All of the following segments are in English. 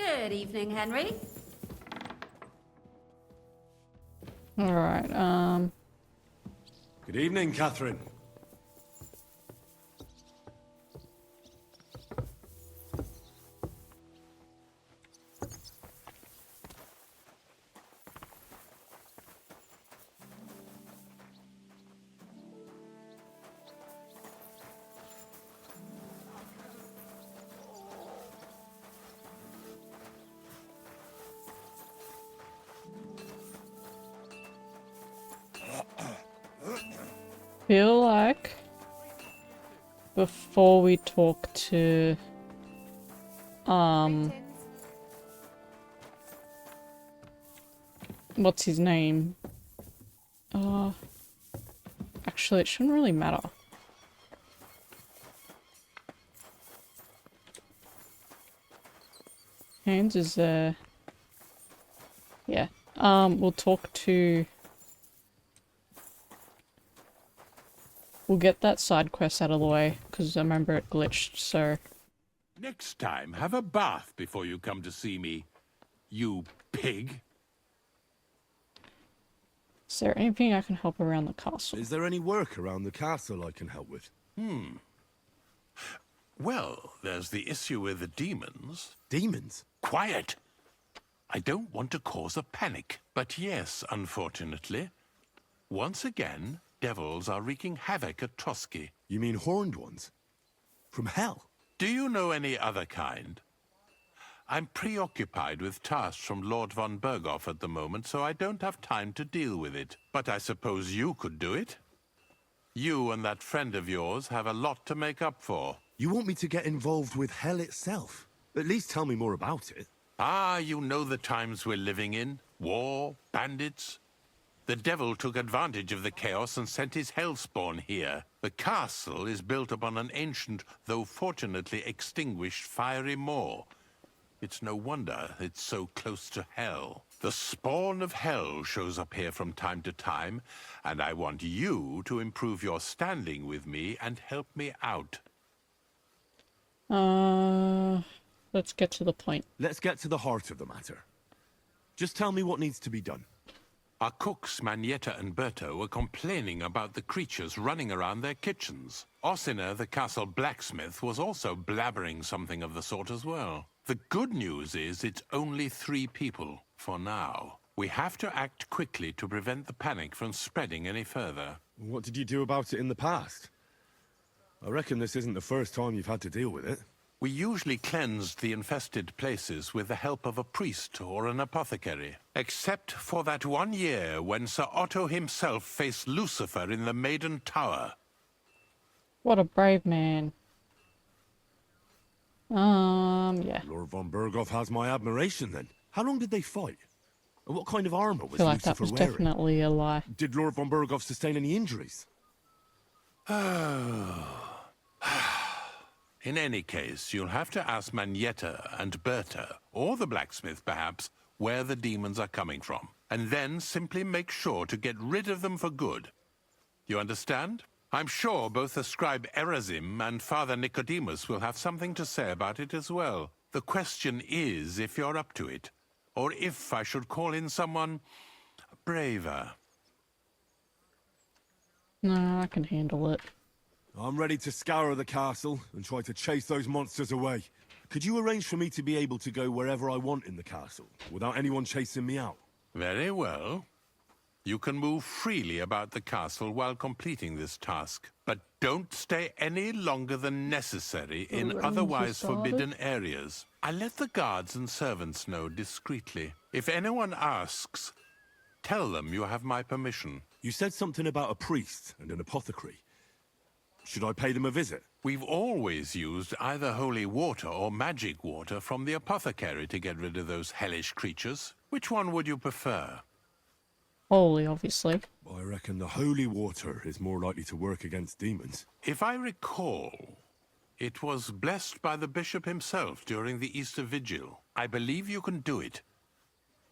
Good evening, Henry. Alright, Good evening, Catherine. feel like before we talk to what's his name? Actually it shouldn't really matter. Hands is there. Yeah. We'll talk to... We'll get that side quest out of the way, because I remember it glitched, so... Next time, have a bath before you come to see me, you pig. Is there anything I can help around the castle? Is there any work around the castle I can help with? Well, there's the issue with the demons. Demons? Quiet! I don't want to cause a panic, but yes, unfortunately. Once again, devils are wreaking havoc at Trosky. You mean horned ones? From hell? Do you know any other kind? I'm preoccupied with tasks from Lord von Berghoff at the moment, so I don't have time to deal with it. But I suppose you could do it? You and that friend of yours have a lot to make up for. You want me to get involved with hell itself? At least tell me more about it. Ah, you know the times we're living in. War, bandits. The devil took advantage of the chaos and sent his hellspawn here. The castle is built upon an ancient, though fortunately extinguished, fiery moor. It's no wonder it's so close to hell. The spawn of hell shows up here from time to time, and I want you to improve your standing with me and help me out. Let's get to the point. Let's get to the heart of the matter. Just tell me what needs to be done. Our cooks, Manietta and Berto, were complaining about the creatures running around their kitchens. Ossina, the castle blacksmith, was also blabbering something of the sort as well. The good news is it's only 3 people, for now. We have to act quickly to prevent the panic from spreading any further. What did you do about it in the past? I reckon this isn't the first time you've had to deal with it. We usually cleansed the infested places with the help of a priest or an apothecary. Except for that one year when Sir Otto himself faced Lucifer in the Maiden Tower. What a brave man. Yeah. Lord von Berghoff has my admiration then. How long did they fight? And what kind of armor I was feel like that Lucifer was wearing? definitely a lie. Did Lord von Berghoff sustain any injuries? In any case, you'll have to ask Manietta and Berta, or the blacksmith perhaps, where the demons are coming from. And then simply make sure to get rid of them for good. You understand? I'm sure both the scribe Erazim and Father Nicodemus will have something to say about it as well. The question is if you're up to it, or if I should call in someone braver. No, I can handle it. I'm ready to scour the castle and try to chase those monsters away. Could you arrange for me to be able to go wherever I want in the castle, without anyone chasing me out? Very well. You can move freely about the castle while completing this task, but don't stay any longer than necessary in Rulz otherwise started. forbidden areas. I let the guards and servants know discreetly. If anyone asks, tell them you have my permission. You said something about a priest and an apothecary. Should I pay them a visit? We've always used either holy water or magic water from the apothecary to get rid of those hellish creatures. Which one would you prefer? Holy, obviously. I reckon the holy water is more likely to work against demons. If I recall, it was blessed by the bishop himself during the Easter Vigil. I believe you can do it.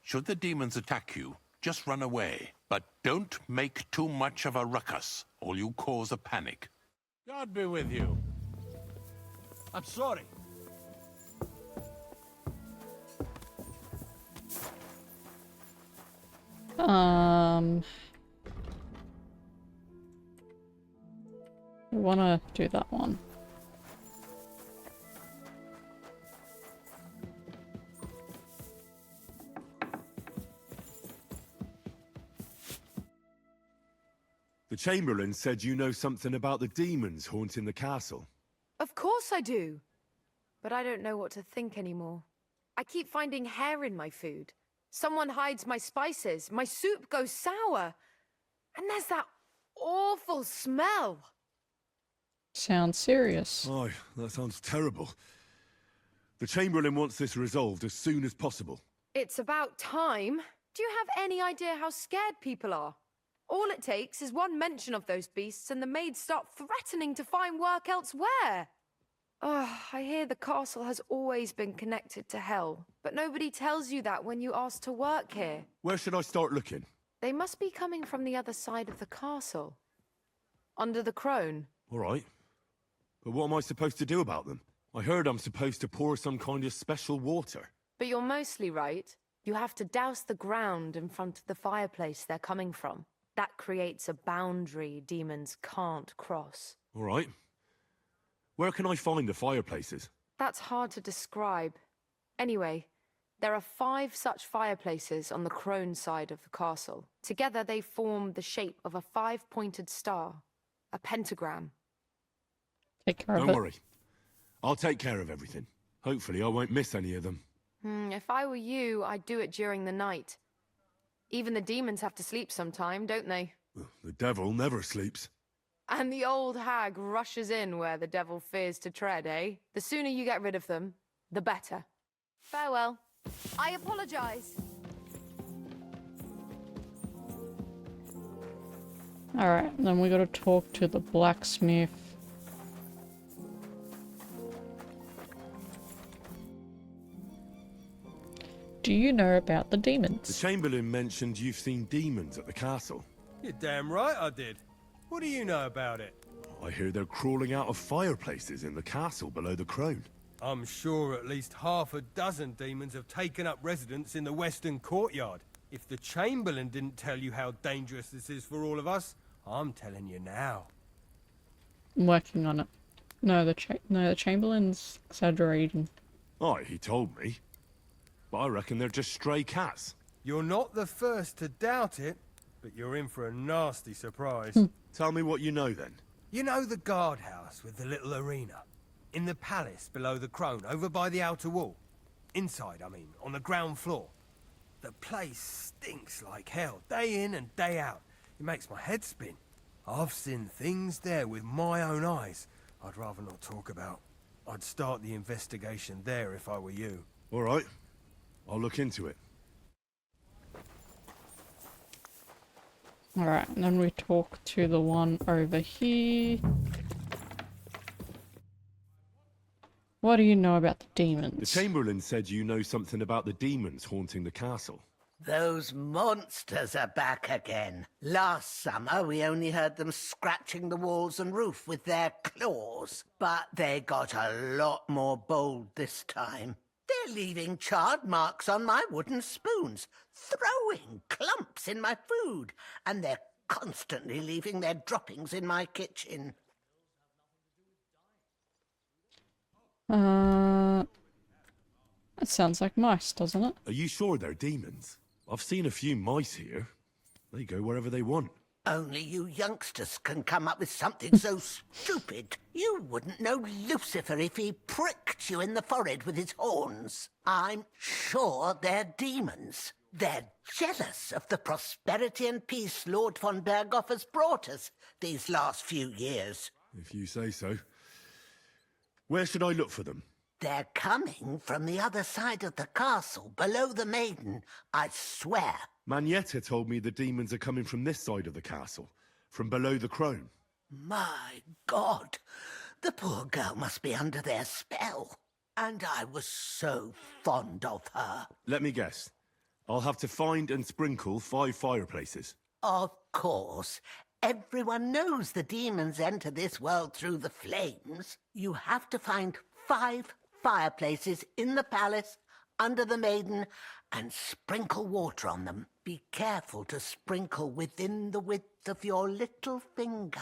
Should the demons attack you, just run away. But don't make too much of a ruckus, or you cause a panic. God be with you. I'm sorry. We wanna do that one. The Chamberlain said you know something about the demons haunting the castle. Of course I do. But I don't know what to think anymore. I keep finding hair in my food. Someone hides my spices. My soup goes sour. And there's that awful smell. Sounds serious. Oh, that sounds terrible. The Chamberlain wants this resolved as soon as possible. It's about time. Do you have any idea how scared people are? All it takes is one mention of those beasts and the maids start threatening to find work elsewhere. I hear the castle has always been connected to hell, but nobody tells you that when you ask to work here. Where should I start looking? They must be coming from the other side of the castle. Under the crone. All right. But what am I supposed to do about them? I heard I'm supposed to pour some kind of special water. But you're mostly right. You have to douse the ground in front of the fireplace they're coming from. That creates a boundary demons can't cross. All right. Where can I find the fireplaces? That's hard to describe. Anyway, there are 5 such fireplaces on the crone side of the castle. Together they form the shape of a 5-pointed star, a pentagram. Take care of it. Don't worry. I'll take care of everything. Hopefully I won't miss any of them. If I were you, I'd do it during the night. Even the demons have to sleep sometime, don't they? The devil never sleeps. And the old hag rushes in where the devil fears to tread, eh? The sooner you get rid of them, the better. Farewell. I apologize. Alright, then we gotta talk to the blacksmith. Do you know about the The demons? Chamberlain mentioned you've seen demons at the castle. You're damn right I did. What do you know about it? I hear they're crawling out of fireplaces in the castle below the crone. I'm sure at least half a dozen demons have taken up residence in the western courtyard. If the Chamberlain didn't tell you how dangerous this is for all of us, I'm telling you now. I'm working on it. No, the Chamberlain's exaggerating. Aye, he told me. But I reckon they're just stray cats. You're not the first to doubt it, but you're in for a nasty surprise. Tell me what you know then. You know the guardhouse with the little arena? In the palace below the crone, over by the outer wall? Inside, I mean, on the ground floor. The place stinks like hell, day in and day out. It makes my head spin. I've seen things there with my own eyes I'd rather not talk about. I'd start the investigation there if I were you. All right. I'll look into it. Alright, and then we talk to the one over here. What do you know about the The demons? Chamberlain said you know something about the demons haunting the castle. Those monsters are back again. Last summer, we only heard them scratching the walls and roof with their claws. But they got a lot more bold this time. They're leaving charred marks on my wooden spoons, throwing clumps in my food, and they're constantly leaving their droppings in my kitchen. That sounds like mice, doesn't it? Are you sure they're demons? I've seen a few mice here. They go wherever they want. Only you youngsters can come up with something so stupid. You wouldn't know Lucifer if he pricked you in the forehead with his horns. I'm sure they're demons. They're jealous of the prosperity and peace Lord von Berghoff has brought us these last few years. If you say so. Where should I look for them? They're coming from the other side of the castle, below the maiden, I swear. Manietta told me the demons are coming from this side of the castle, from below the crone. My God, the poor girl must be under their spell. And I was so fond of her. Let me guess. I'll have to find and sprinkle 5 fireplaces. Of course. Everyone knows the demons enter this world through the flames. You have to find 5 fireplaces in the palace under the maiden and sprinkle water on them. Be careful to sprinkle within the width of your little finger.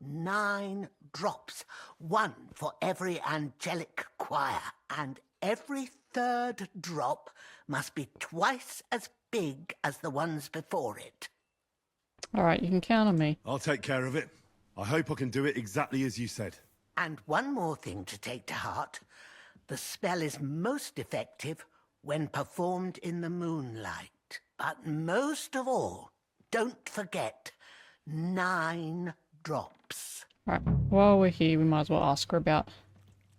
9 drops, 1 for every angelic choir, and every 3rd drop must be twice as big as the ones before it. Alright, you can count on me. I'll take care of it. I hope I can do it exactly as you said. And one more thing to take to heart. The spell is most effective when performed in the moonlight. But most of all, don't forget, 9 drops. Alright, while we're here, we might as well ask her about...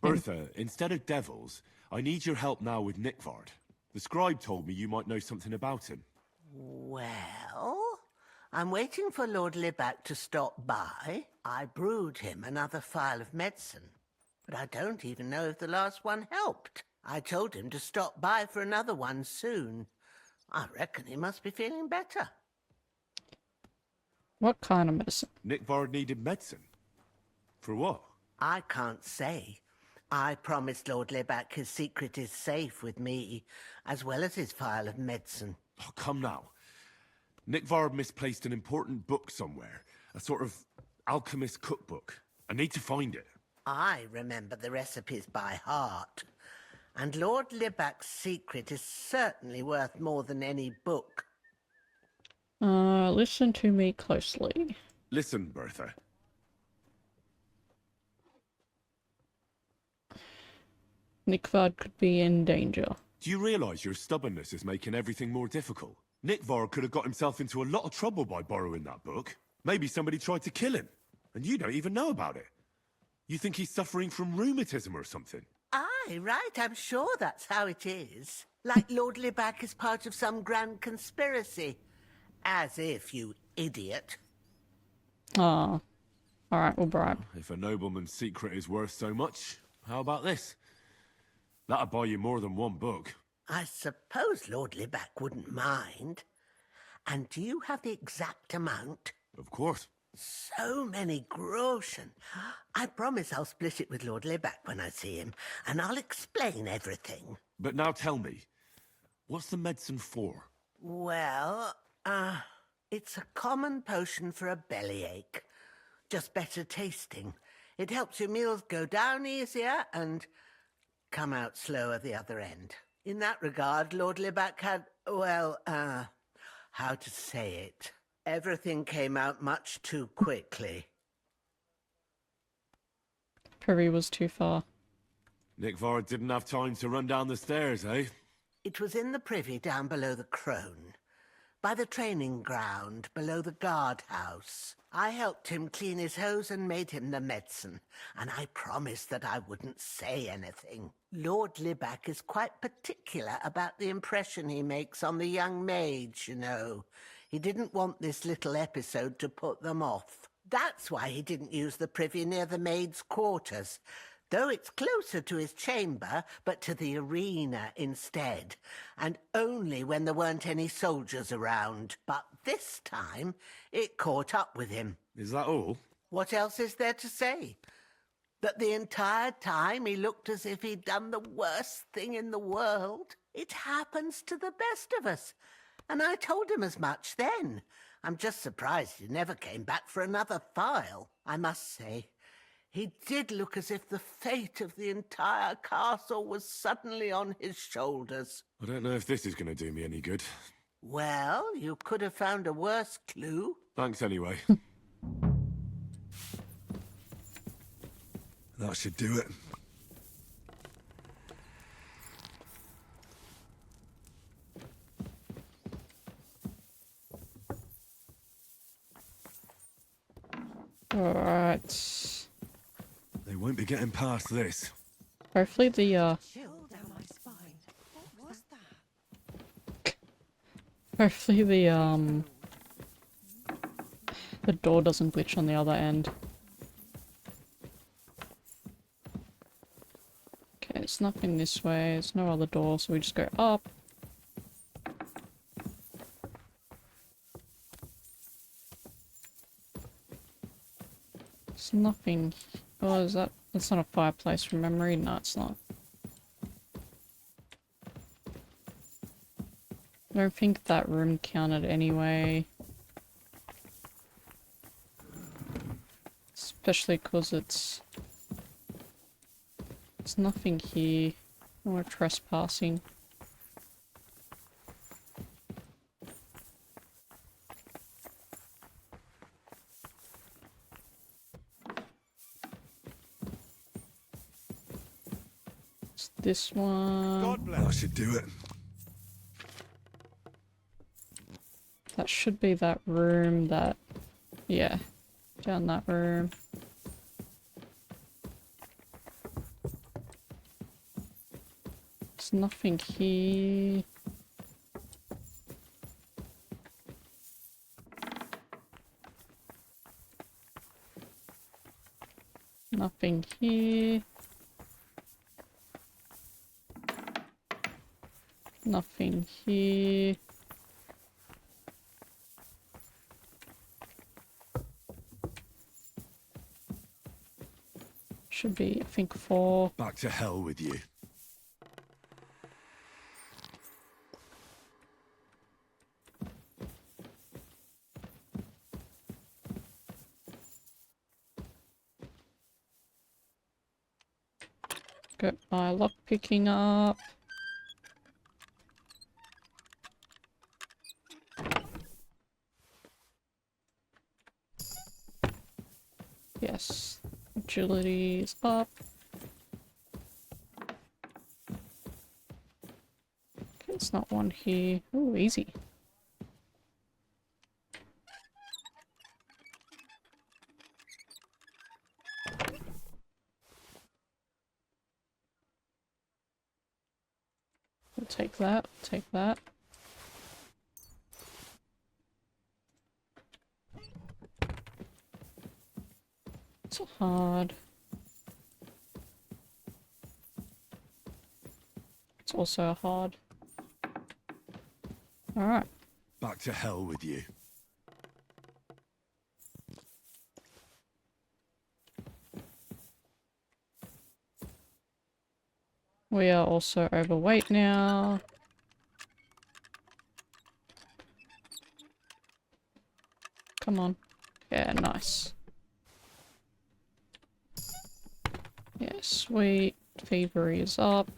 Bertha, instead of devils, I need your help now with Nickvard. The scribe told me you might know something about him. Well, I'm waiting for Lord Libac to stop by. I brewed him another phial of medicine, but I don't even know if the last one helped. I told him to stop by for another one soon. I reckon he must be feeling better. What kind of medicine? Nickvard needed medicine? For what? I can't say. I promised Lord Libac his secret is safe with me, as well as his phial of medicine. Oh, come now. Nickvard misplaced an important book somewhere. A sort of alchemist cookbook. I need to find it. I remember the recipes by heart. And Lord Libac's secret is certainly worth more than any book. Listen to me closely. Listen, Bertha. Nickvard could be in danger. Do you realize your stubbornness is making everything more difficult? Nickvard could have got himself into a lot of trouble by borrowing that book. Maybe somebody tried to kill him, and you don't even know about it. You think he's suffering from rheumatism or something? Aye, right, I'm sure that's how it is. Like Lord Libac is part of some grand conspiracy. As if, you idiot. Ah. Alright, we'll bribe. If a nobleman's secret is worth so much, how about this? That'll buy you more than one book. I suppose Lord Libac wouldn't mind. And do you have the exact amount? Of course. So many groschen. I promise I'll split it with Lord Libac when I see him, and I'll explain everything. But now tell me, what's the medicine for? Well, it's a common potion for a bellyache. Just better tasting. It helps your meals go down easier and come out slower the other end. In that regard, Lord Libac had, well, how to say it? Everything came out much too quickly. Privy was too far. Nickvard didn't have time to run down the stairs, eh? It was in the privy down below the crone, by the training ground below the guardhouse. I helped him clean his hose and made him the medicine, and I promised that I wouldn't say anything. Lord Libac is quite particular about the impression he makes on the young maids, you know. He didn't want this little episode to put them off. That's why he didn't use the privy near the maids' quarters, though it's closer to his chamber, but to the arena instead, and only when there weren't any soldiers around. But this time, it caught up with him. Is that all? What else is there to say? That the entire time he looked as if he'd done the worst thing in the world. It happens to the best of us. And I told him as much then. I'm just surprised he never came back for another file. I must say, he did look as if the fate of the entire castle was suddenly on his shoulders. I don't know if this is going to do me any good. Well, you could have found a worse clue. Thanks anyway. That should do it. Alright. They won't be getting past this. Hopefully the, Chill down my spine. What was that? hopefully the door doesn't glitch on the other end. Okay, it's nothing this way, there's no other door, so we just go up. There's nothing. Oh, is that? That's not a fireplace from memory? No, it's not. I don't think that room counted anyway. Especially because it's nothing here. We're trespassing. It's this one. God bless. I should do it. That should be that room that... Yeah. Down that room. There's nothing here. Nothing here. Nothing here. Should be, I think, 4. Back to hell with you. Got my lock picking up. Yes, agility is up. Okay, it's not one here. Oh, easy. We'll take that, take that. It's hard. It's also hard. Alright. Back to hell with you. We are also overweight now. Come on. Yeah, nice. Yeah, sweet. Fever is up.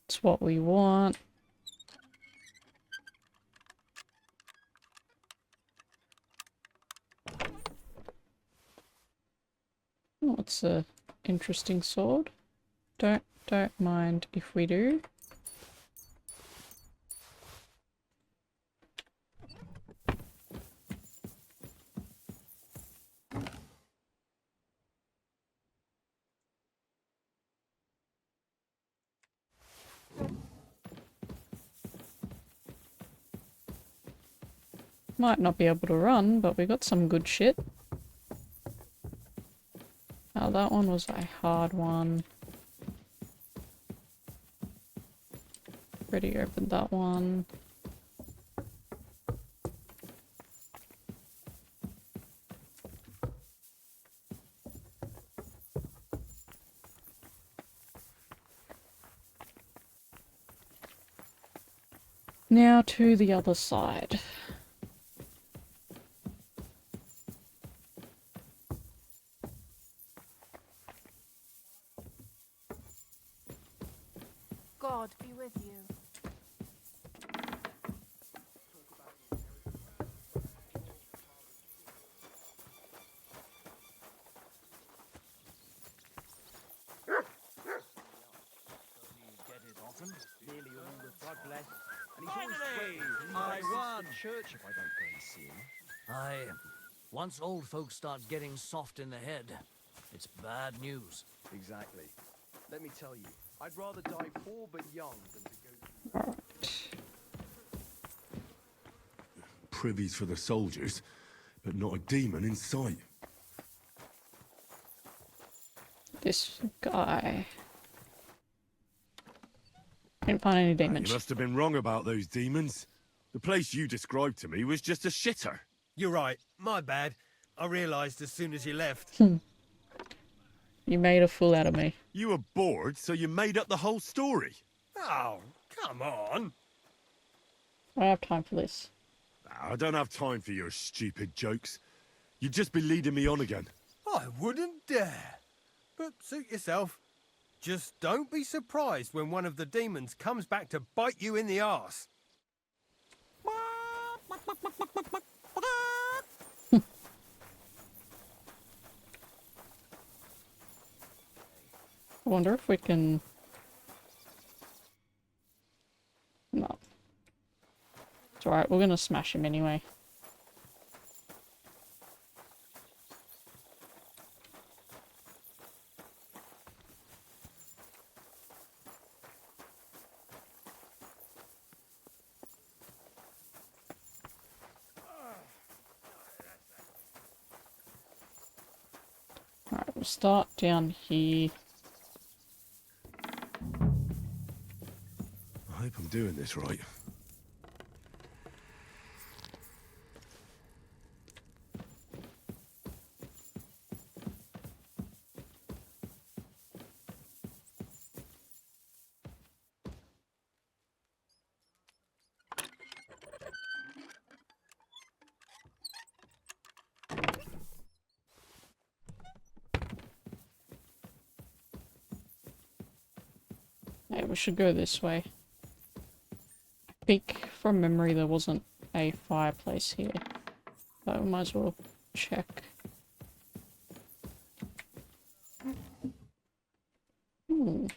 It's what we want. Oh, it's a interesting sword. Don't mind if we do. Might not be able to run, but we got some good shit. Oh, that one was a hard one. Already opened that one. Now to the other side. God be with you. Church if I don't go and see him. Aye. Once old folks start getting soft in the head, it's bad news. Exactly. Let me tell you, I'd rather die poor but young than to go through... Privies for the soldiers, but not a demon in sight. This guy. Didn't find any demons. You must have been wrong about those demons. The place you described to me was just a shitter. You're right. My bad. I realised as soon as you left. You made a fool out of me. You were bored, so you made up the whole story. Oh, come on. I don't have time for this. I don't have time for your stupid jokes. You'd just be leading me on again. I wouldn't dare. But suit yourself. Just don't be surprised when one of the demons comes back to bite you in the arse. I wonder if we can... No. It's alright, we're gonna smash him anyway. Alright, we'll start down here. I hope I'm doing this right. Yeah, we should go this way. I think from memory there wasn't a fireplace here, but we might as well check. Hmm.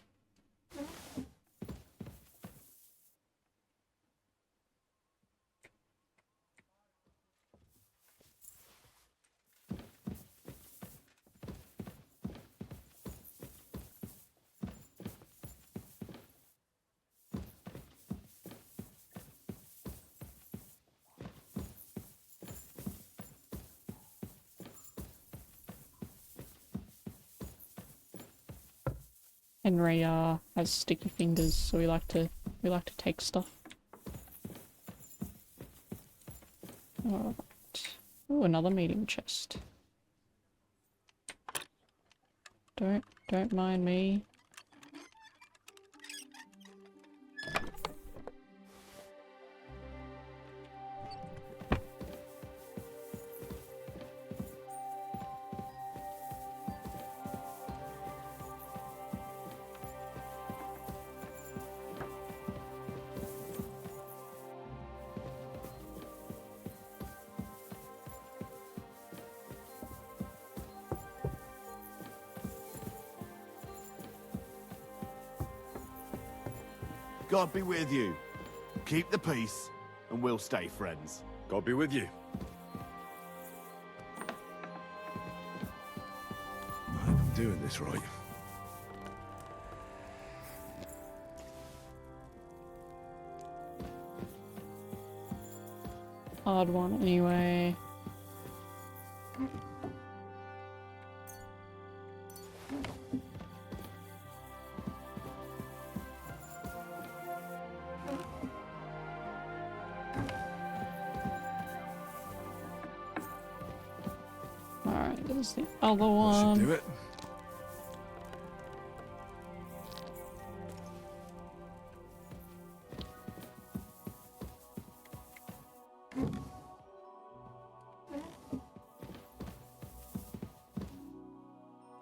Henry has sticky fingers, so we like to take stuff. Alright. Oh, another meeting chest. Don't mind me. God be with you. Keep the peace, and we'll stay friends. God be with you. I hope I'm doing this right. Hard one anyway. Alright, there's the other That one. should do it.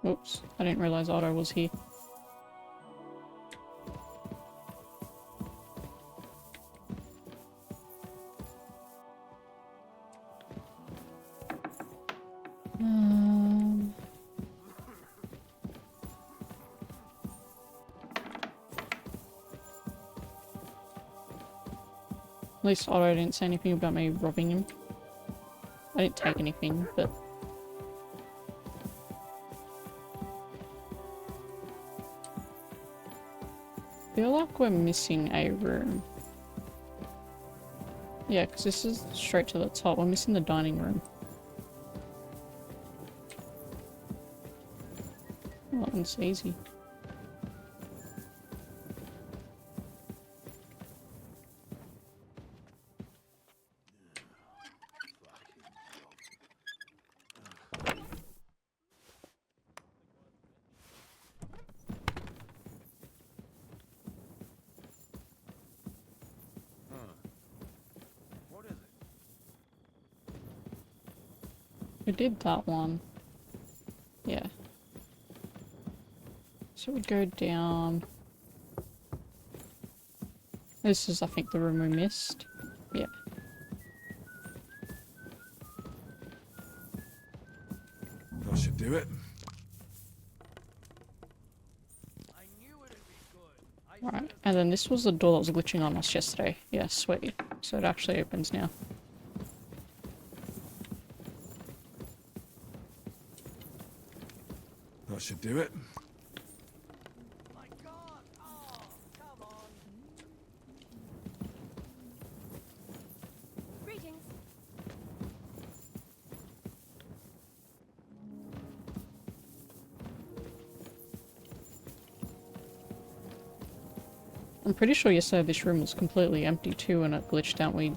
Oops, I didn't realize Otto was here. At least Otto didn't say anything about me robbing him. I didn't take anything, but... I feel like we're missing a room. Yeah, because this is straight to the top. We're missing the dining room. Oh, that one's easy. We did that one. Yeah. So we go down. This is, I think, the room we missed. Yeah. That should do it. Right, and then this was the door that was glitching on us yesterday. Yeah, sweet. So it actually opens now. That should do it. Greetings. I'm pretty sure yesterday this room was completely empty too and it glitched out. We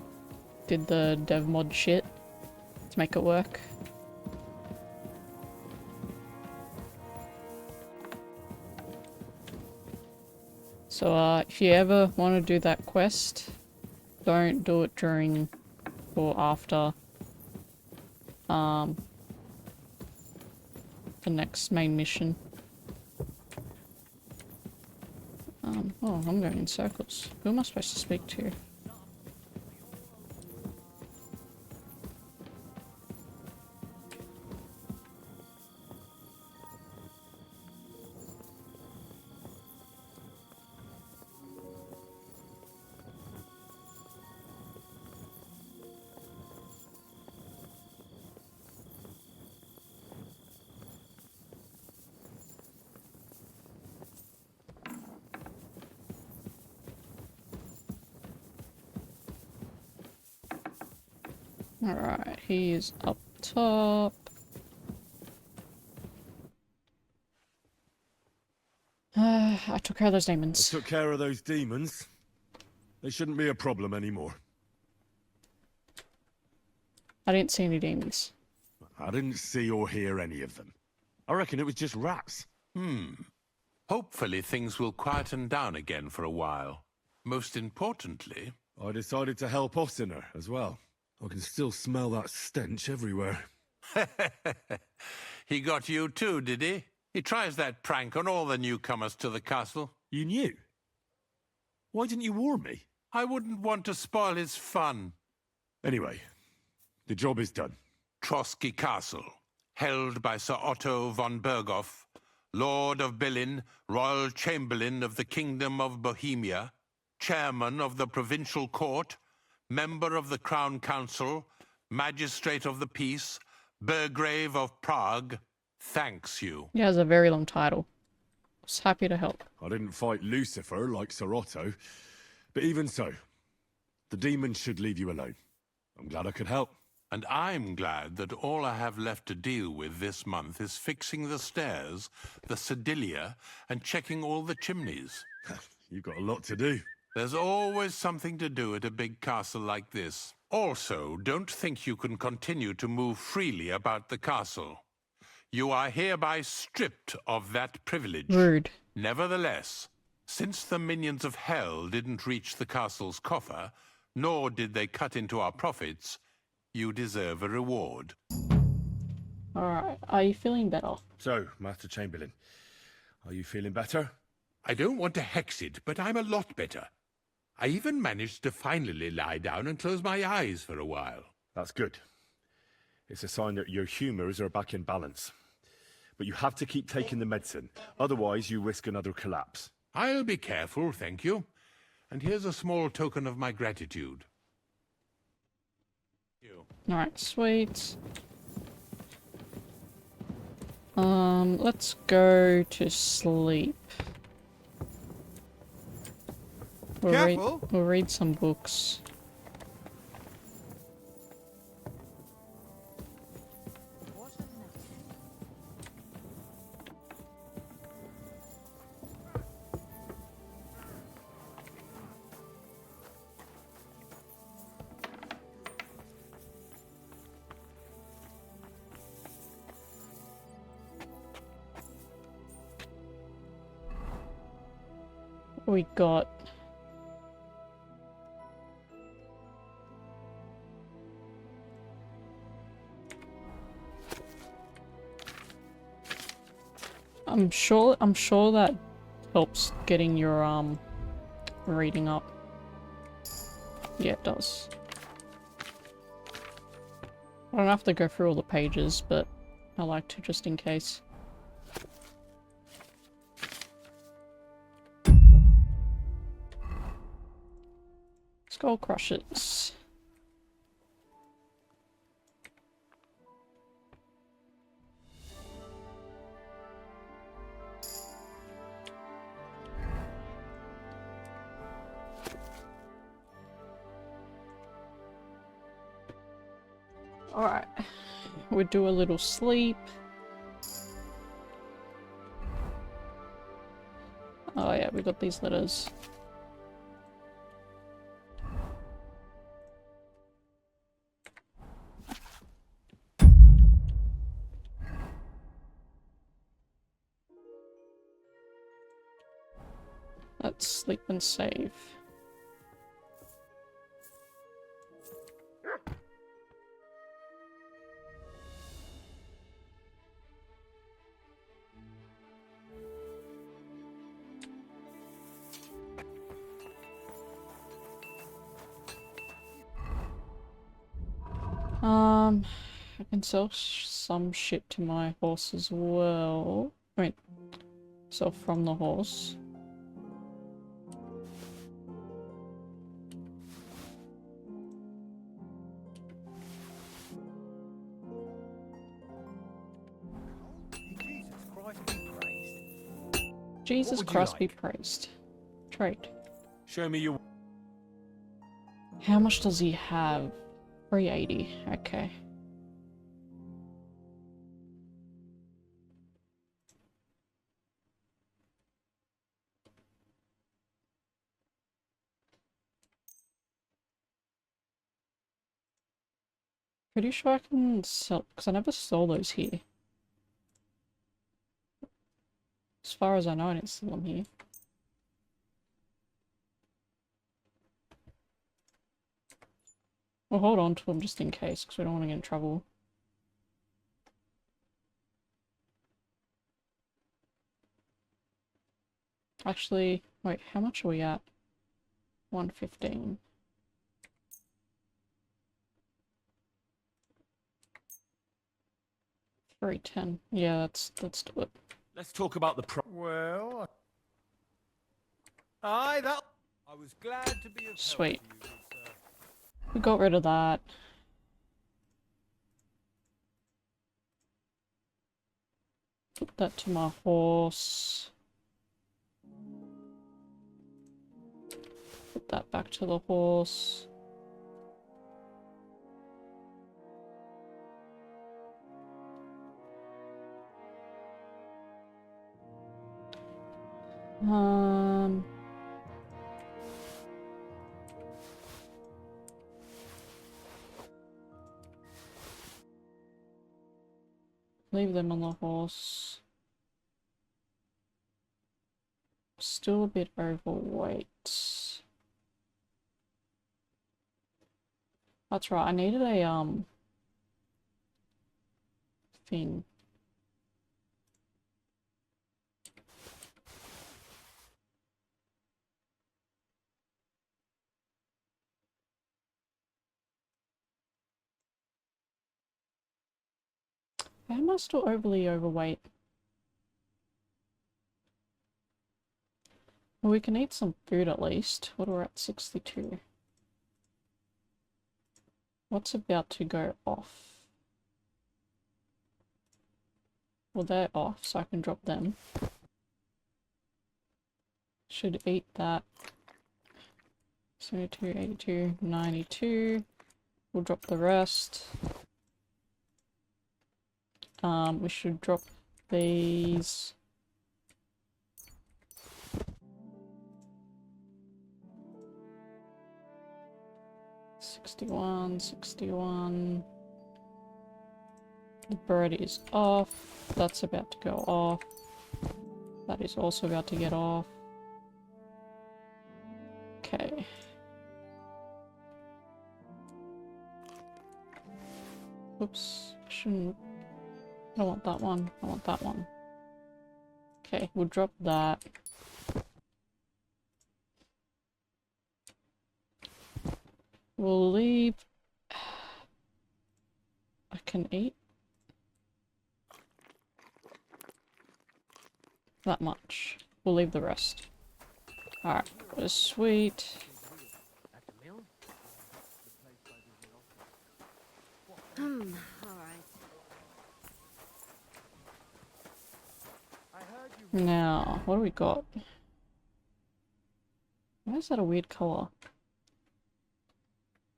did the dev mod shit to make it work. So if you ever want to do that quest, don't do it during or after the next main mission. Oh, I'm going in circles. Who am I supposed to speak to? Alright, he is up top. I took care of those demons. I took care of those demons. They shouldn't be a problem anymore. I didn't see any demons. I didn't see or hear any of them. I reckon it was just rats. Hopefully things will quieten down again for a while. Most importantly... I decided to help Ossiner as well. I can still smell that stench everywhere. He got you too, did he? He tries that prank on all the newcomers to the castle. You knew? Why didn't you warn me? I wouldn't want to spoil his fun. Anyway, the job is done. Trosky Castle, held by Sir Otto von Berghoff, Lord of Billin, Royal Chamberlain of the Kingdom of Bohemia, Chairman of the Provincial Court, Member of the Crown Council, Magistrate of the Peace, Burgrave of Prague, thanks you. He has a very long title. Was happy to help. I didn't fight Lucifer like Sir Otto, but even so, the demons should leave you alone. I'm glad I could help. And I'm glad that all I have left to deal with this month is fixing the stairs, the sedilia, and checking all the chimneys. You've got a lot to do. There's always something to do at a big castle like this. Also, don't think you can continue to move freely about the castle. You are hereby stripped of that privilege. Rude. Nevertheless, since the minions of hell didn't reach the castle's coffer, nor did they cut into our profits, you deserve a reward. Alright, are you feeling better? So, Master Chamberlain, are you feeling better? I don't want to hex it, but I'm a lot better. I even managed to finally lie down and close my eyes for a while. That's good. It's a sign that your humours are back in balance. But you have to keep taking the medicine, otherwise you risk another collapse. I'll be careful, thank you. And here's a small token of my gratitude. Alright, sweet. Let's go to sleep. We'll read some books. We got I'm sure that helps getting your reading up. Yeah, it does. I don't have to go through all the pages, but I like to just in case. Skull Crushers. Alright. We'll do a little sleep. Oh yeah, we got these letters. Let's sleep and save. I can sell some shit to my horse as well. I mean, sell from the horse. Jesus Christ be praised. Trade. Show me your... How much does he have? 380. Okay. Pretty sure I can sell, because I never saw those here. As far as I know, I didn't see them here. We'll hold on to them just in case, because we don't want to get in trouble. Actually, wait, how much are we at? 115. $310. Yeah, let's do it. Let's talk about the Well, aye, that. I was glad to be of help Sweet. to you, good sir. We got rid of that. Put that to my horse. Put that back to the horse. Leave them on the horse. Still a bit overweight. That's right, I needed a thing. Why am I still overly overweight? Well, we can eat some food at least. What are we at? 62. What's about to go off? Well, they're off, so I can drop them. Should eat that. 72, 82, 92. We'll drop the rest. We should drop these. $61. The bird is off. That's about to go off. That is also about to get off. Okay. Oops. Shouldn't. I don't want that one. I want that one. Okay, we'll drop that. We'll leave. I can eat that much. We'll leave the rest. Alright, sweet. Now, what do we got? Why is that a weird color?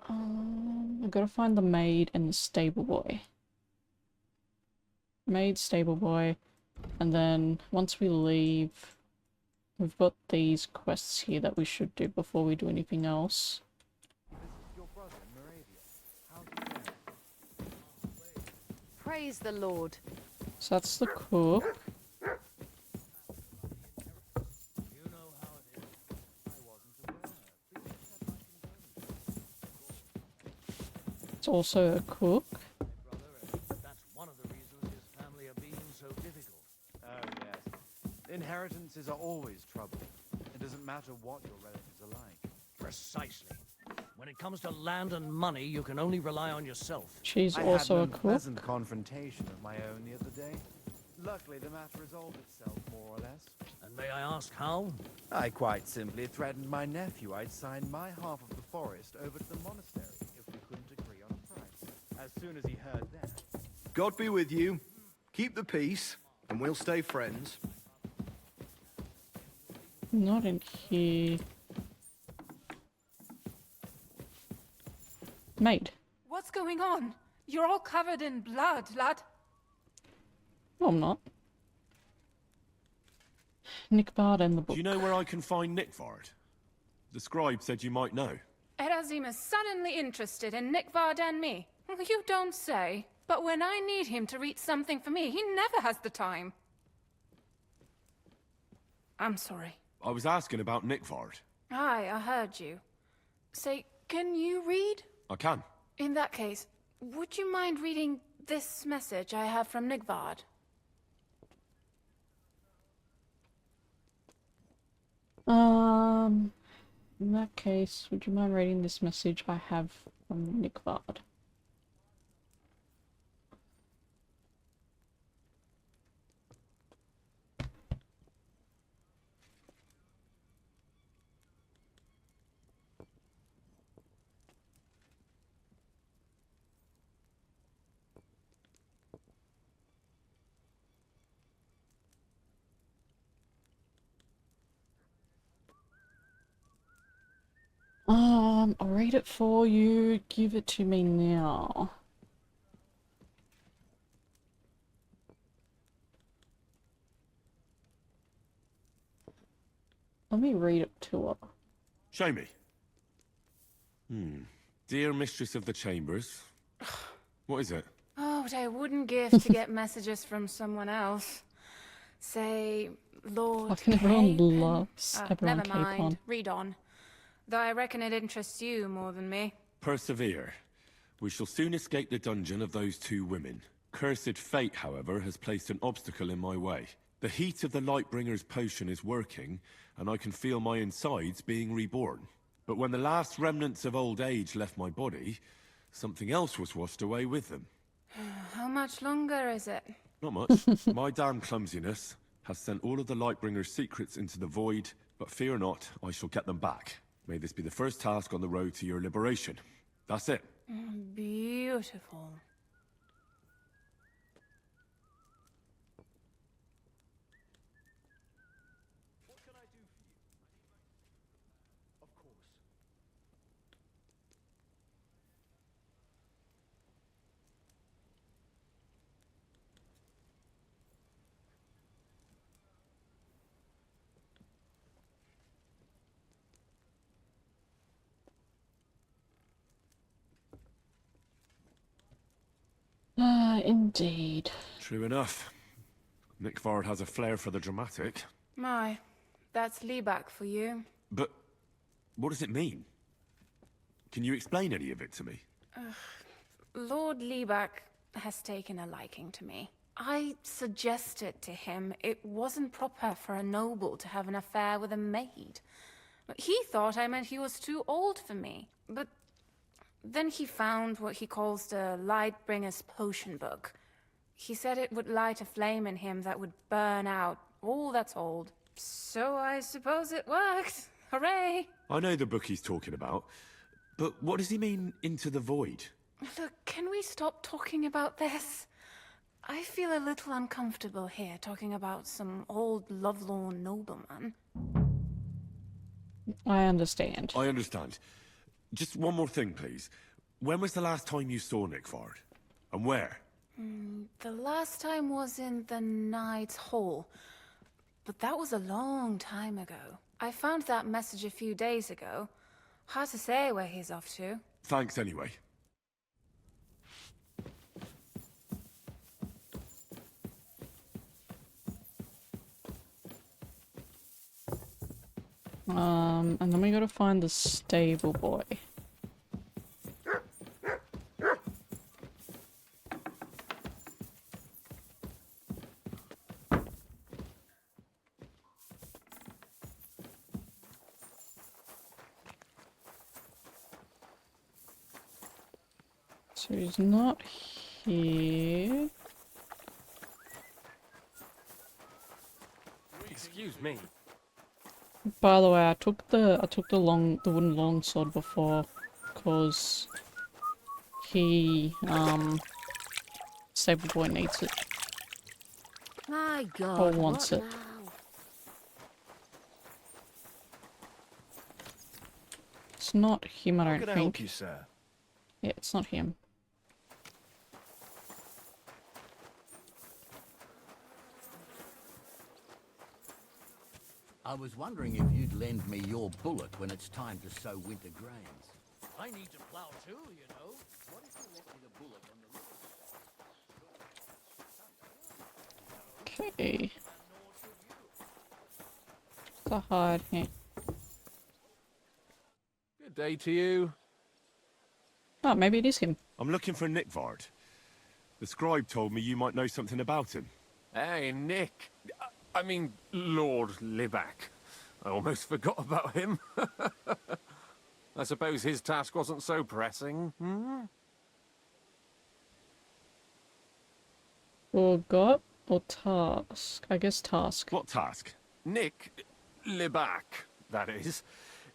I've got to find the maid and the stable boy. Maid, stable boy, and then once we leave, we've got these quests here that we should do before we do anything else. Praise the Lord. So that's the cook. It's also a cook. That's one of the reasons his family are being so difficult. Oh, yes. Inheritances are always trouble. It doesn't matter what your relatives are like. Precisely. When it comes to land and money, you can only rely on yourself. She's I also had a an cook. unpleasant confrontation of my own the other day. Luckily, the matter resolved itself, more or less. And may I ask how? I quite simply threatened my nephew I'd sign my half of the forest over to the monastery if we couldn't agree on a price. As soon as he heard that... God be with you. Keep the peace, and we'll stay friends. Not in here. Maid. What's going on? You're all covered in blood, lad. No, I'm not. Nick Bard and the book. Do you know where I can find Nickvard? The scribe said you might know. Erazim is suddenly interested in Nickvard and me. You don't say. But when I need him to read something for me, he never has the time. I'm sorry. I was asking about Nickvard. Aye, I heard you. Say, can you read? I can. In that case, would you mind reading this message I have from Nickvard? In that case, would you mind reading this message I have from Nickvard? I'll read it for you. Give it to me now. Let me read it to her. Show me. Dear Mistress of the Chambers. What is it? Oh, what I wouldn't give to get messages from someone else. Say, Lord Fucking everyone Cape. loves everyone Never Cape mind. on. Read on. Though I reckon it interests you more than me. Persevere. We shall soon escape the dungeon of those two women. Cursed fate, however, has placed an obstacle in my way. The heat of the Lightbringer's potion is working, and I can feel my insides being reborn. But when the last remnants of old age left my body, something else was washed away with them. How much longer is it? Not much. My damn clumsiness has sent all of the Lightbringer's secrets into the void, but fear not, I shall get them back. May this be the first task on the road to your liberation. That's it. Beautiful. What can I do for you? Of course. Indeed. True enough. Nickvard has a flair for the dramatic. My, that's Liebach for you. But what does it mean? Can you explain any of it to me? Lord Liebach has taken a liking to me. I suggested to him it wasn't proper for a noble to have an affair with a maid. He thought I meant he was too old for me. But then he found what he calls the Lightbringer's potion book. He said it would light a flame in him that would burn out all that's old. So I suppose it worked. Hooray! I know the book he's talking about, but what does he mean, into the void? Look, can we stop talking about this? I feel a little uncomfortable here talking about some old lovelorn nobleman. I understand. I understand. Just one more thing, please. When was the last time you saw Nick Vard? And where? The last time was in the Knight's Hall. But that was a long time ago. I found that message a few days ago. Hard to say where he's off to. Thanks anyway. And then we gotta find the stable boy. So he's not here. Excuse me. By the way, I took the wooden longsword before, cause he stable boy needs it. My God. Or wants what it. now? It's not him, I How don't can I think. help you, sir? Yeah, it's not him. I was wondering if you'd lend me your bullock when it's time to sow winter grains. I need to plow too, you know. What if you left me the bullock on the river? Okay. The hide here. Good day to you. Oh, maybe it is him. I'm looking for Nick Vard. The scribe told me you might know something about him. Hey, Nick. I mean, Lord Libak. I almost forgot about him. I suppose his task wasn't so pressing, hmm? Forgot or task? I guess task. What task? Nick Libak, that is,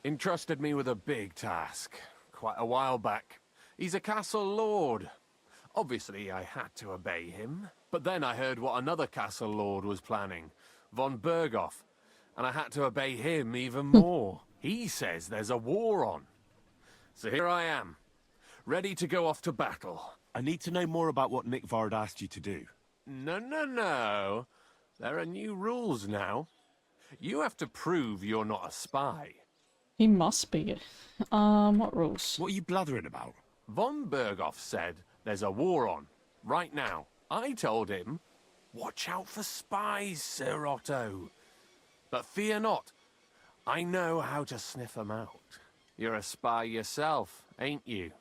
entrusted me with a big task quite a while back. He's a castle lord. Obviously, I had to obey him. But then I heard what another castle lord was planning, von Berghoff, and I had to obey him even more. He says there's a war on. So here I am, ready to go off to battle. I need to know more about what Nick Vard asked you to do. No. There are new rules now. You have to prove you're not a spy. He must be. What rules? What are you blathering about? Von Berghoff said there's a war on, right now. I told him, watch out for spies, Sir Otto. But fear not, I know how to sniff them out. You're a spy yourself, ain't you?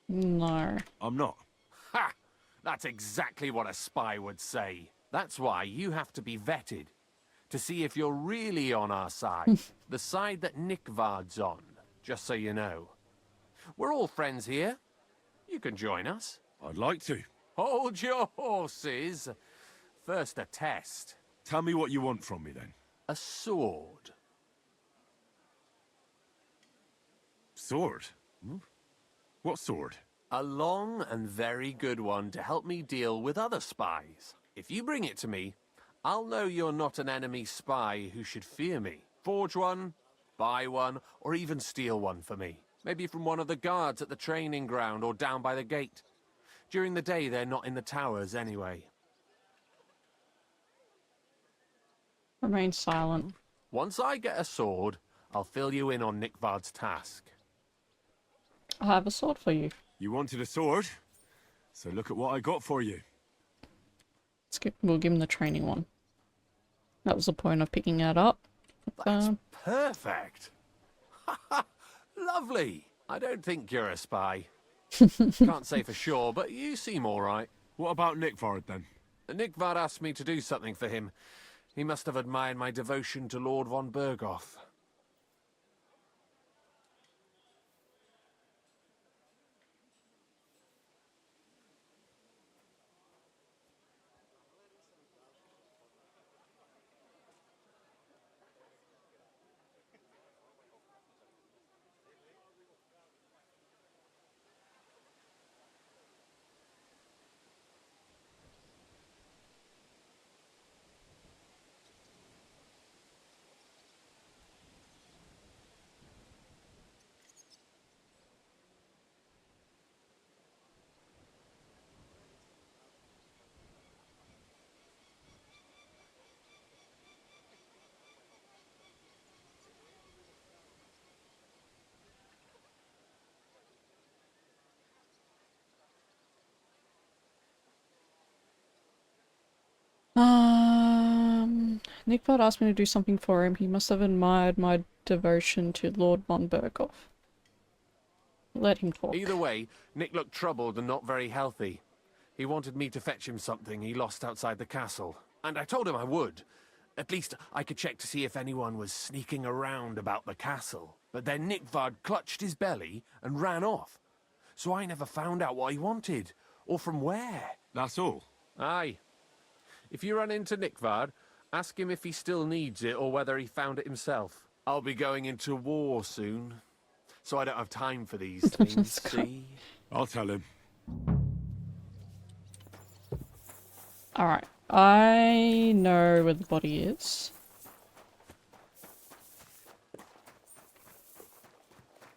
No. I'm not. Ha! That's exactly what a spy would say. That's why you have to be vetted, to see if you're really on our side. The side that Nick Vard's on, just so you know. We're all friends here. You can join us. I'd like to. Hold your horses. First a test. Tell me what you want from me, then. A sword. Sword? What sword? A long and very good one to help me deal with other spies. If you bring it to me, I'll know you're not an enemy spy who should fear me. Forge one, buy one, or even steal one for me. Maybe from one of the guards at the training ground or down by the gate. During the day, they're not in the towers anyway. Remain silent. Once I get a sword, I'll fill you in on Nick Vard's task. I have a sword for you. You wanted a sword? So look at what I got for you. We'll give him the training one. That was the point of picking that up. That's perfect. Lovely. I don't think you're a spy. Can't say for sure, but you seem all right. What about Nickvard then? Nickvard asked me to do something for him. He must have admired my devotion to Lord von Berghoff. Nickvard asked me to do something for him. He must have admired my devotion to Lord von Berghoff. Let him talk. Either way, Nick looked troubled and not very healthy. He wanted me to fetch him something he lost outside the castle. And I told him I would. At least I could check to see if anyone was sneaking around about the castle. But then Nickvard clutched his belly and ran off. So I never found out what he wanted, or from where. That's all? Aye. If you run into Nickvard, ask him if he still needs it or whether he found it himself. I'll be going into war soon, so I don't have time for these things, see? I'll tell him. Alright, I know where the body is.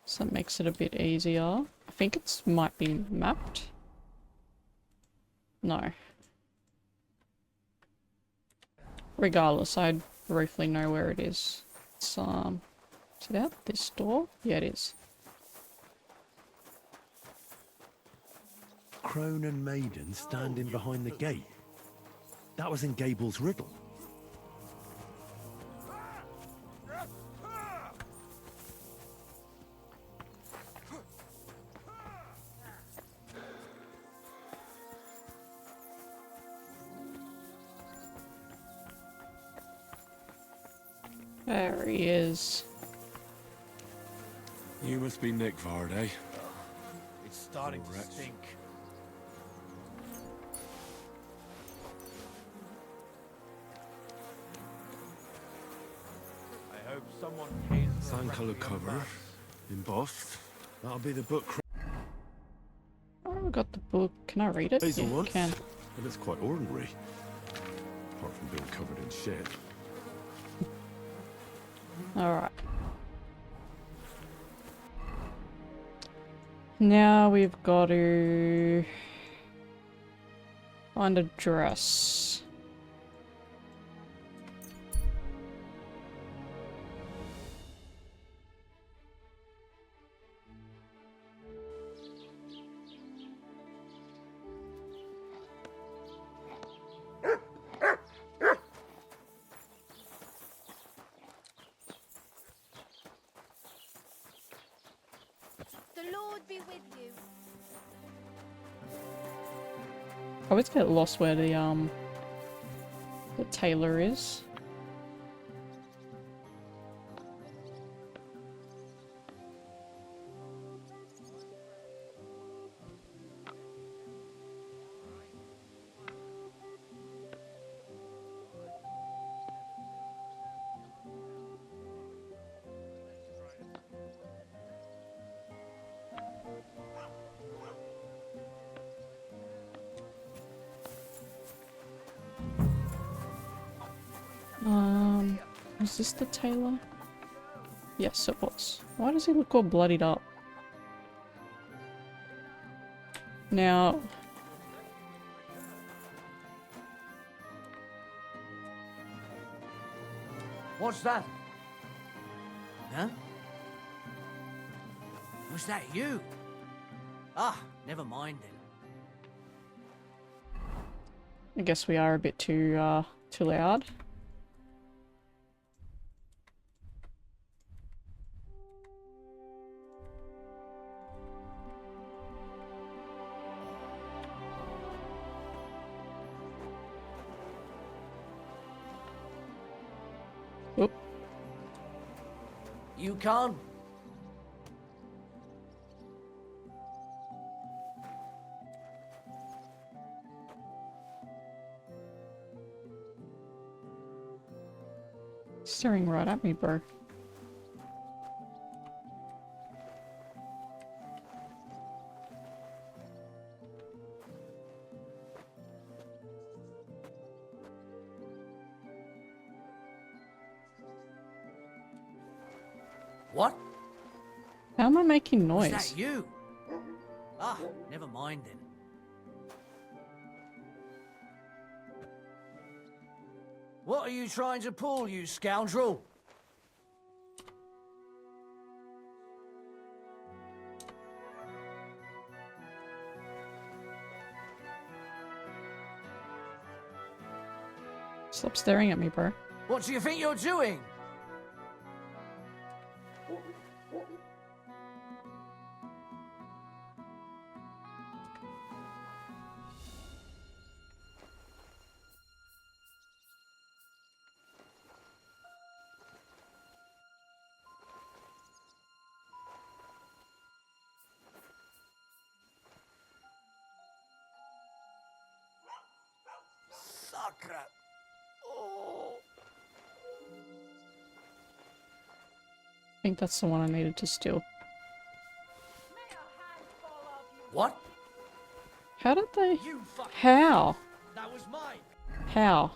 So that makes it a bit easier. I think it might be mapped. No. Regardless, I briefly know where it is. It's, is it out this door? Yeah, it is. Crone and Maiden standing behind the gate. That was in Gable's riddle. There he is. You must be Nickvard, eh? It's starting to stink. I hope someone pays for Sand colour cover, embossed. That'll be the book. Oh, I got the book. Can I read it? Hazel Yeah, once, can. but it's quite ordinary. Apart from being covered in shit. Alright. Now we've got to find a dress. The Lord be with you. I always get lost where the tailor is. Was this the tailor? Yes, it was. Why does he look all bloodied up? Now... What's that? Huh? Was that you? Ah, never mind then. I guess we are a bit too loud. Oop. You can't. Staring right at me, bro. What? How am I making noise? Was that you? Ah, never mind then. What are you trying to pull, you scoundrel? Stop staring at me, bro. What do you think you're doing? Sacre. Oh. I think that's the one I needed to steal. What? How did they... You fuck. How? That was mine. How?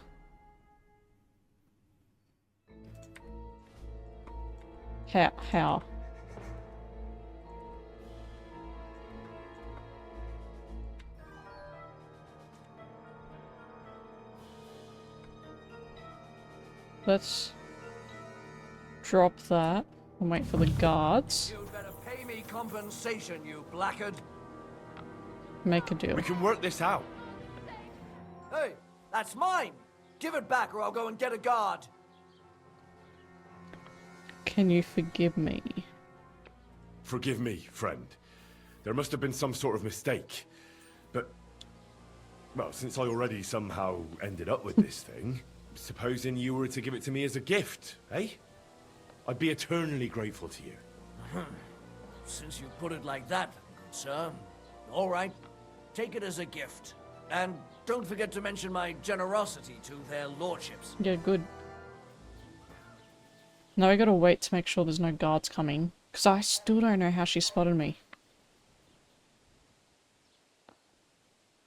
How? Let's drop that and wait for the guards. You'd better pay me compensation, you blackguard. Make a deal. We can work this out. Hey, that's mine. Give it back or I'll go and get a guard. Can you forgive me? Forgive me, friend. There must have been some sort of mistake. But, well, since I already somehow ended up with this thing, supposing you were to give it to me as a gift, eh? I'd be eternally grateful to you. Since you put it like that, good sir. All right, take it as a gift. And don't forget to mention my generosity to their lordships. Yeah, good. Now I gotta wait to make sure there's no guards coming. Because I still don't know how she spotted me.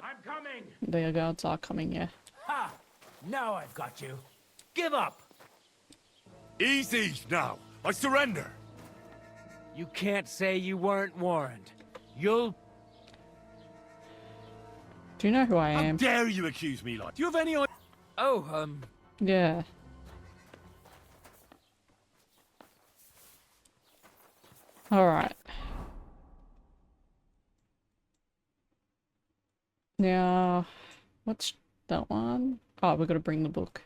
I'm coming! The guards are coming, yeah. Ha! Now I've got you. Give up! Easy now! I surrender! You can't say you weren't warned. You'll... Do you know who I How am? dare you accuse me like... Do you have any idea? Oh, Yeah. Alright. Now, what's that one? Oh, we gotta bring the book.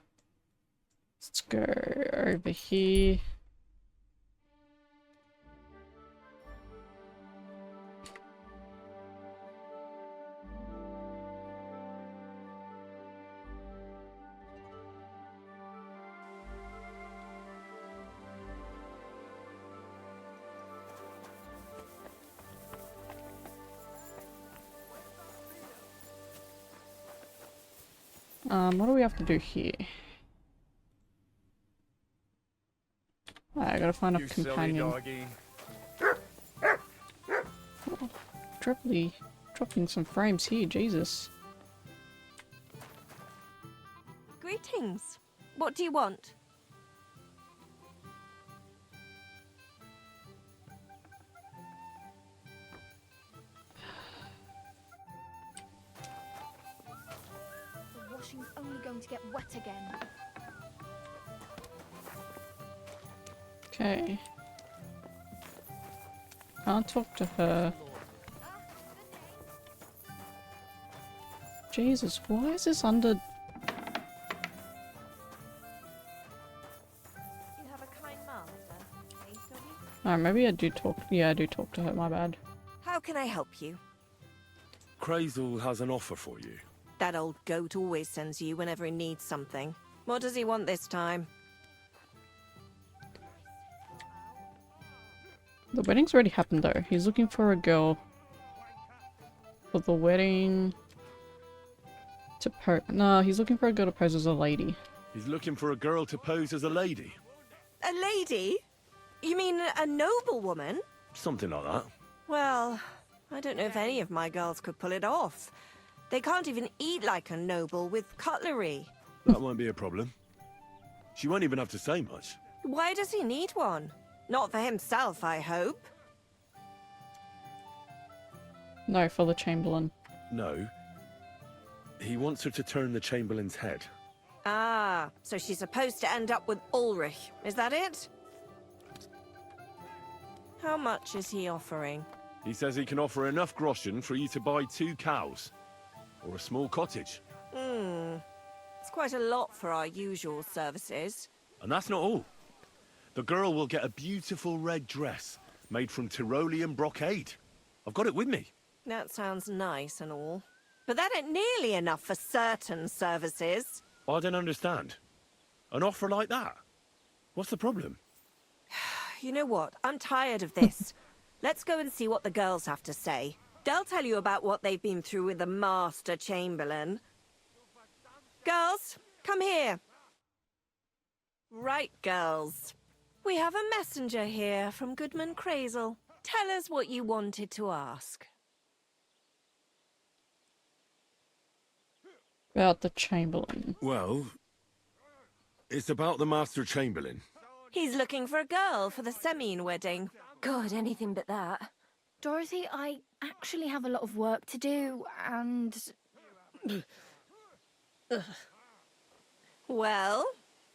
Let's go over here. What do we have to do here? I gotta find a companion. Oh, dropping some frames here, Jesus. Greetings. What do you want? The washing's only going to get wet again. Okay. Can't talk to her. Jesus, why is this under... You have a kind master, eh, don't you? Oh, maybe I do talk... Yeah, I do talk to her, my bad. How can I help you? Crazel has an offer for you. That old goat always sends you whenever he needs something. What does he want this time? The wedding's already happened though. He's looking for a girl for the wedding to no, he's looking for a girl to pose as a lady. He's looking for a girl to pose as a lady. A lady? You mean a noblewoman? Something like that. Well, I don't know if any of my girls could pull it off. They can't even eat like a noble with cutlery. That won't be a problem. She won't even have to say much. Why does he need one? Not for himself, I hope. No, for the Chamberlain. No. He wants her to turn the Chamberlain's head. Ah, so she's supposed to end up with Ulrich, is that it? How much is he offering? He says he can offer enough groschen for you to buy 2 cows. Or a small cottage. It's quite a lot for our usual services. And that's not all. The girl will get a beautiful red dress made from Tyrolean brocade. I've got it with me. That sounds nice and all. But that ain't nearly enough for certain services. I don't understand. An offer like that? What's the problem? You know what? I'm tired of this. Let's go and see what the girls have to say. They'll tell you about what they've been through with the Master Chamberlain. Girls, come here. Right, girls. We have a messenger here from Goodman Crazel. Tell us what you wanted to ask. About the Chamberlain. Well, it's about the Master Chamberlain. He's looking for a girl for the Semine wedding. God, anything but that. Dorothy, I actually have a lot of work to do, and... Well,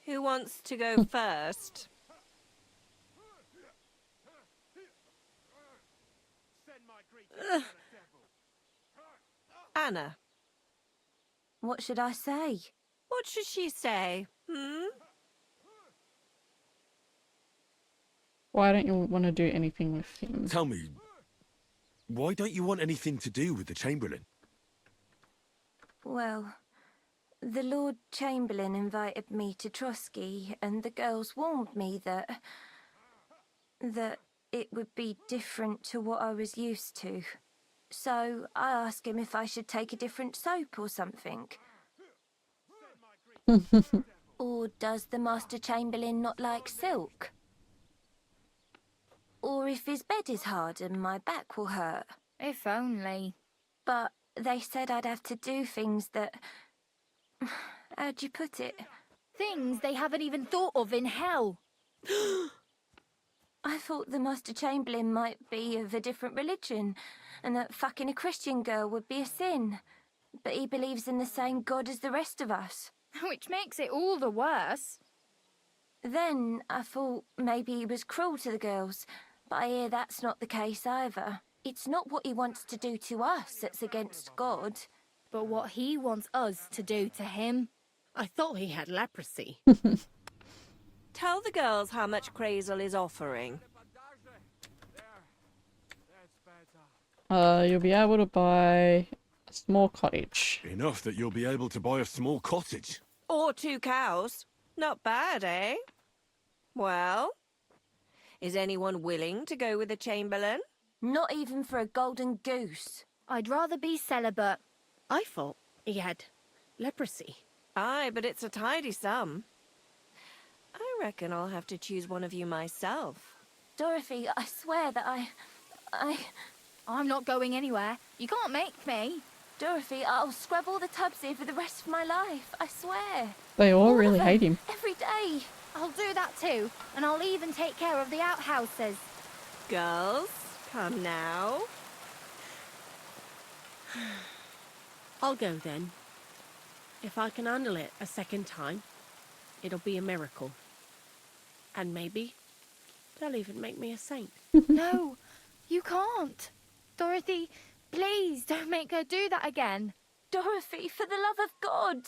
who wants to go first? Anna. What should I say? What should she say, Why don't you want to do anything with him? Tell me, why don't you want anything to do with the Chamberlain? Well, the Lord Chamberlain invited me to Trosky, and the girls warned me that it would be different to what I was used to. So I asked him if I should take a different soap or something. Or does the Master Chamberlain not like silk? Or if his bed is hard and my back will hurt. If only. But they said I'd have to do things that... How'd you put it? Things they haven't even thought of in hell. I thought the Master Chamberlain might be of a different religion, and that fucking a Christian girl would be a sin. But he believes in the same God as the rest of us. Which makes it all the worse. Then I thought maybe he was cruel to the girls, but I hear that's not the case either. It's not what he wants to do to us that's against God. But what he wants us to do to him. I thought he had leprosy. Tell the girls how much Crazel is offering. You'll be able to buy a small cottage. Enough that you'll be able to buy a small cottage. Or 2 cows. Not bad, eh? Well, is anyone willing to go with the Chamberlain? Not even for a golden goose. I'd rather be celibate. I thought he had leprosy. Aye, but it's a tidy sum. I reckon I'll have to choose one of you myself. Dorothy, I swear that I'm not going anywhere. You can't make me. Dorothy, I'll scrub all the tubs here for the rest of my life. I swear. They all really hate him. Every day. I'll do that too. And I'll even take care of the outhouses. Girls, come now. I'll go then. If I can handle it a second time, it'll be a miracle. And maybe they'll even make me a saint. No, you can't. Dorothy, please don't make her do that again. Dorothy, for the love of God.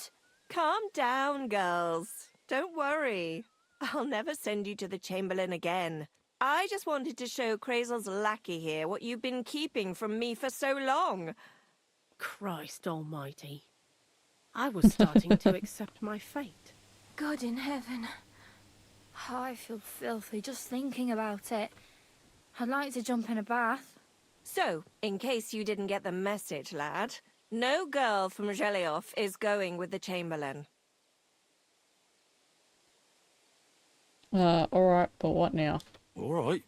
Calm down, girls. Don't worry. I'll never send you to the Chamberlain again. I just wanted to show Crazel's lackey here what you've been keeping from me for so long. Christ almighty. I was starting to accept my fate. God in heaven. I feel filthy just thinking about it. I'd like to jump in a bath. So, in case you didn't get the message, lad, no girl from Zhelioff is going with the Chamberlain. Alright, but what now? Alright.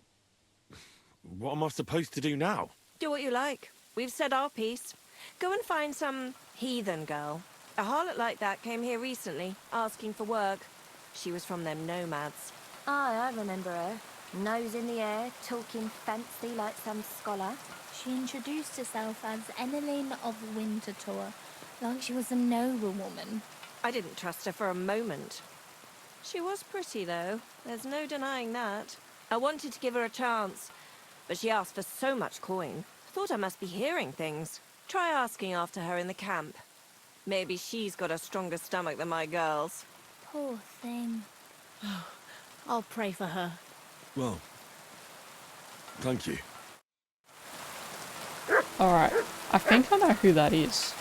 What am I supposed to do now? Do what you like. We've said our piece. Go and find some heathen girl. A harlot like that came here recently, asking for work. She was from them nomads. Aye, I remember her. Nose in the air, talking fancy like some scholar. She introduced herself as Eneline of Winterthur, like she was a noblewoman. I didn't trust her for a moment. She was pretty, though. There's no denying that. I wanted to give her a chance, but she asked for so much coin. Thought I must be hearing things. Try asking after her in the camp. Maybe she's got a stronger stomach than my girls. Poor thing. I'll pray for her. Well, thank you. Alright, I think I know who that is.